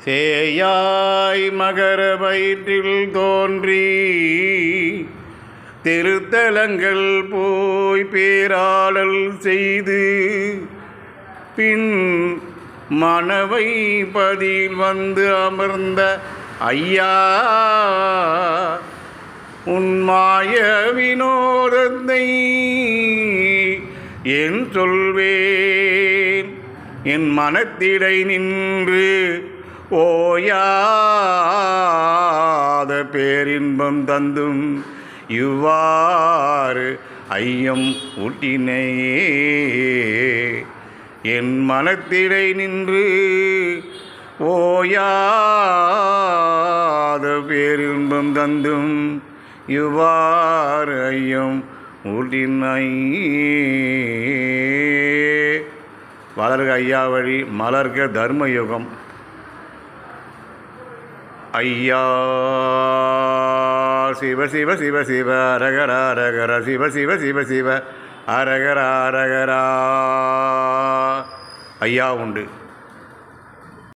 சேயாய் மகர வயிற்றில் தோன்றி திருத்தலங்கள் போய் பேராடல் செய்து பின் மனவை பதில் வந்து அமர்ந்த ஐயா உன்மாய வினோதத்தை என் சொல்வேன் என் மனத்திடை நின்று ஓயாத பேரின்பம் தந்தும் இவ்வாறு ஐயம் ஊட்டினையே என் மனத்திடை நின்று ஓயாத பேரின்பம் தந்தும் இவ்வாறு ஐயம் ஊட்டினையே. வளர்க ஐயா வழி, மலர்க தர்மயுகம். ஐயா சிவ சிவ சிவ சிவ அரகர அரகர சிவ சிவ சிவ சிவ அரகர அரகரா. ஐயா உண்டு.